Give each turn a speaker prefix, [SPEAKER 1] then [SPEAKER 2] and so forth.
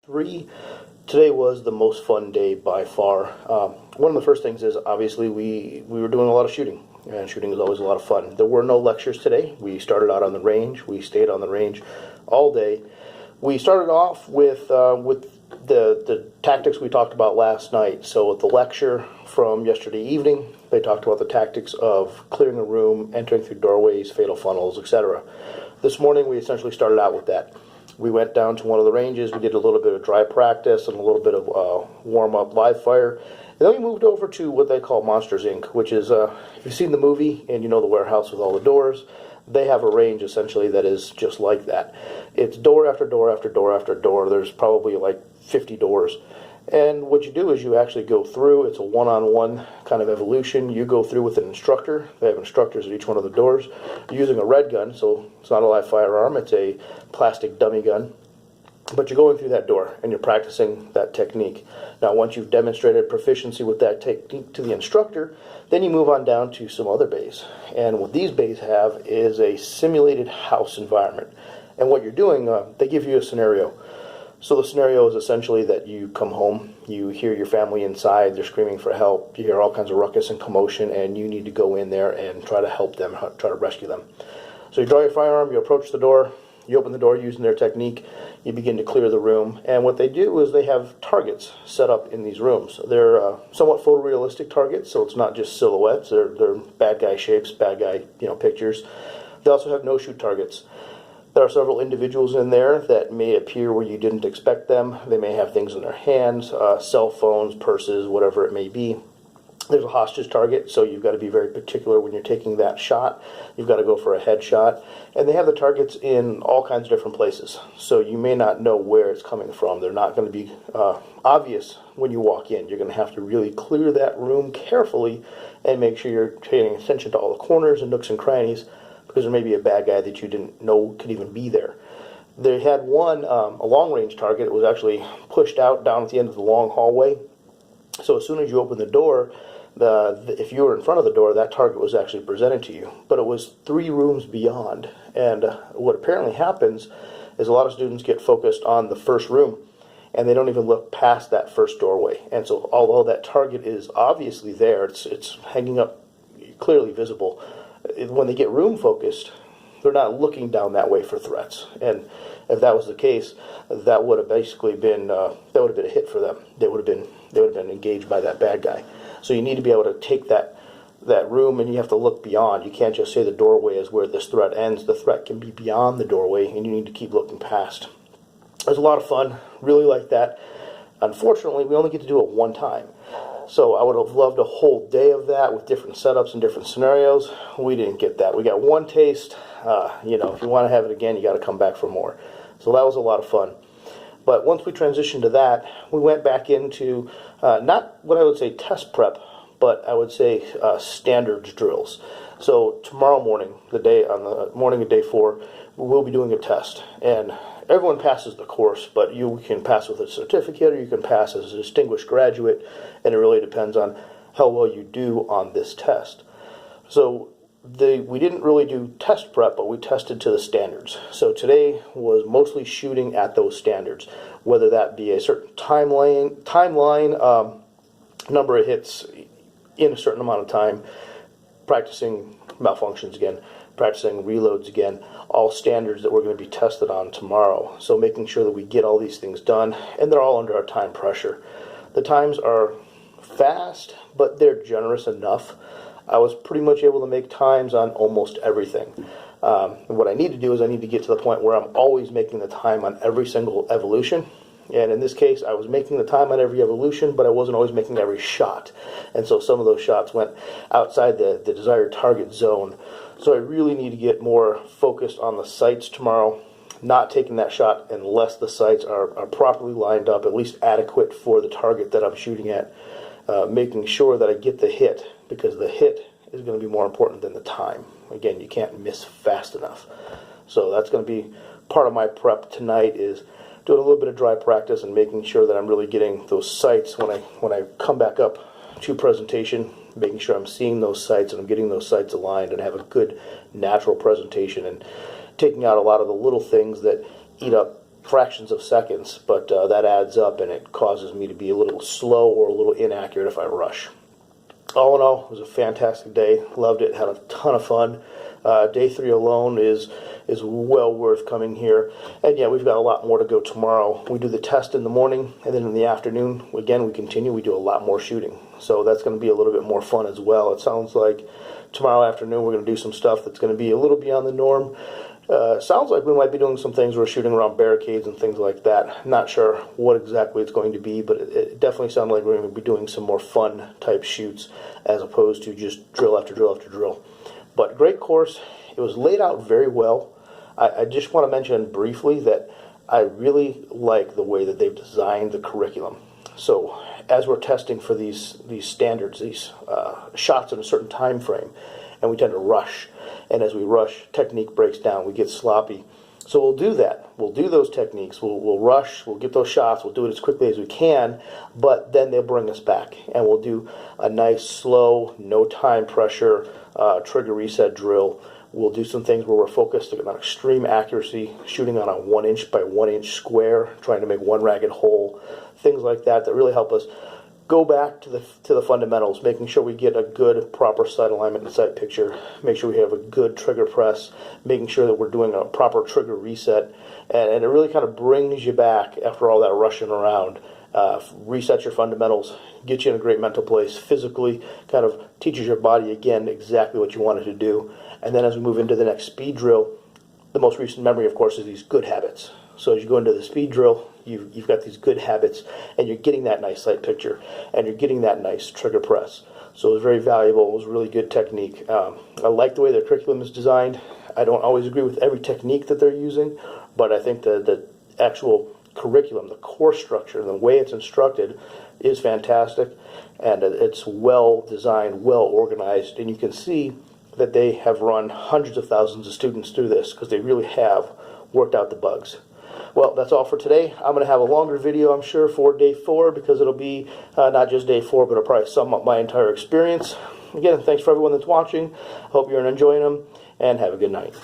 [SPEAKER 1] Three. Today was the most fun day by far. One of the first things is obviously we were doing a lot of shooting, and shooting is always a lot of fun. There were no lectures today. We started out on the range. We stayed on the range all day. We started off with the tactics we talked about last night. So with the lecture from yesterday evening, they talked about the tactics of clearing a room, entering through doorways, fatal funnels, etc. This morning we essentially started out with that. We went down to one of the ranges, we did a little bit of dry practice and a little bit of warm-up live fire. And then we moved over to what they call Monsters, Inc., which is, if you've seen the movie and you know the warehouse with all the doors, they have a range essentially that is just like that. It's door after door after door after door. There's probably like 50 doors. And what you do is you actually go through. It's a one-on-one kind of evolution. You go through with an instructor. They have instructors at each one of the doors. You're using a red gun, so it's not a live firearm. It's a plastic dummy gun. But you're going through that door, and you're practicing that technique. Now, once you've demonstrated proficiency with that technique to the instructor, then you move on down to some other bays. And what these bays have is a simulated house environment. And what you're doing, they give you a scenario. So the scenario is essentially that you come home, you hear your family inside, they're screaming for help, you hear all kinds of ruckus and commotion, and you need to go in there and try to help them, try to rescue them. So you draw your firearm, you approach the door, you open the door using their technique, you begin to clear the room, and what they do is they have targets set up in these rooms. They're somewhat photorealistic targets, so it's not just silhouettes, they're bad guy shapes, bad guy pictures. They also have no-shoot targets. There are several individuals in there that may appear where you didn't expect them. They may have things in their hands, cell phones, purses, whatever it may be. There's a hostage target, so you've got to be very particular when you're taking that shot. You've got to go for a headshot. And they have the targets in all kinds of different places, so you may not know where it's coming from. They're not going to be obvious when you walk in. You're going to have to really clear that room carefully and make sure you're paying attention to all the corners and nooks and crannies, because there may be a bad guy that you didn't know could even be there. They had one, a long-range target. It was actually pushed out down at the end of the long hallway. So as soon as you open the door, if you were in front of the door, that target was actually presented to you. But it was 3 rooms beyond. And what apparently happens is a lot of students get focused on the first room, and they don't even look past that first doorway. And so although that target is obviously there, it's hanging up clearly visible, when they get room focused, they're not looking down that way for threats. And if that was the case, that would have basically been a hit for them. They would have been engaged by that bad guy. So you need to be able to take that room, and you have to look beyond. You can't just say the doorway is where this threat ends. The threat can be beyond the doorway, and you need to keep looking past. It was a lot of fun. Really like that. Unfortunately, we only get to do it one time. So I would have loved a whole day of that with different setups and different scenarios. We didn't get that. We got one taste. If you want to have it again, you got to come back for more. So that was a lot of fun. But once we transitioned to that, we went back into not what I would say test prep, but I would say standards drills. So tomorrow morning, on the morning of day 4, we will be doing a test. And everyone passes the course, but you can pass with a certificate or you can pass as a distinguished graduate, and it really depends on how well you do on this test. So we didn't really do test prep, but we tested to the standards. So today was mostly shooting at those standards, whether that be a certain timeline, number of hits in a certain amount of time, practicing malfunctions again, practicing reloads again, all standards that we're going to be tested on tomorrow. So making sure that we get all these things done, and they're all under our time pressure. The times are fast, but they're generous enough. I was pretty much able to make times on almost everything. What I need to do is I need to get to the point where I'm always making the time on every single evolution. And in this case, I was making the time on every evolution, but I wasn't always making every shot. And so some of those shots went outside the desired target zone. So I really need to get more focused on the sights tomorrow, not taking that shot unless the sights are properly lined up, at least adequate for the target that I'm shooting at, making sure that I get the hit, because the hit is going to be more important than the time. Again, you can't miss fast enough. So that's going to be part of my prep tonight, is doing a little bit of dry practice and making sure that I'm really getting those sights when I come back up to presentation, making sure I'm seeing those sights and I'm getting those sights aligned and have a good natural presentation, and taking out a lot of the little things that eat up fractions of seconds, but that adds up and it causes me to be a little slow or a little inaccurate if I rush. All in all, it was a fantastic day. Loved it. Had a ton of fun. Day 3 alone is well worth coming here. And yeah, we've got a lot more to go tomorrow. We do the test in the morning, and then in the afternoon, again, we continue. We do a lot more shooting. So that's going to be a little bit more fun as well. It sounds like tomorrow afternoon we're going to do some stuff that's going to be a little beyond the norm. Sounds like we might be doing some things. We're shooting around barricades and things like that. Not sure what exactly it's going to be, but it definitely sounds like we're going to be doing some more fun type shoots as opposed to just drill after drill after drill. But great course. It was laid out very well. I just want to mention briefly that I really like the way that they've designed the curriculum. So as we're testing for these standards, these shots in a certain time frame, and we tend to rush. And as we rush, technique breaks down. We get sloppy. So we'll do that. We'll do those techniques. We'll rush. We'll get those shots. We'll do it as quickly as we can. But then they'll bring us back. And we'll do a nice, slow, no time pressure trigger reset drill. We'll do some things where we're focused on extreme accuracy, shooting on a 1 inch by 1 inch square, trying to make one ragged hole. Things like that really help us go back to the fundamentals, making sure we get a good, proper sight alignment and sight picture, make sure we have a good trigger press, making sure that we're doing a proper trigger reset, and it really kind of brings you back after all that rushing around, resets your fundamentals, gets you in a great mental place, physically kind of teaches your body again exactly what you want it to do, and then as we move into the next speed drill, the most recent memory, of course, is these good habits. So as you go into the speed drill, you've got these good habits, and you're getting that nice sight picture, and you're getting that nice trigger press. So it was very valuable. It was really good technique. I like the way the curriculum is designed. I don't always agree with every technique that they're using, but I think the actual curriculum, the course structure, the way it's instructed is fantastic, and it's well designed, well organized, and you can see that they have run hundreds of thousands of students through this because they really have worked out the bugs. Well, that's all for today. I'm going to have a longer video, I'm sure, for day 4 because it'll be not just day 4, but it'll probably sum up my entire experience. Again, thanks for everyone that's watching. Hope you're enjoying them, and have a good night.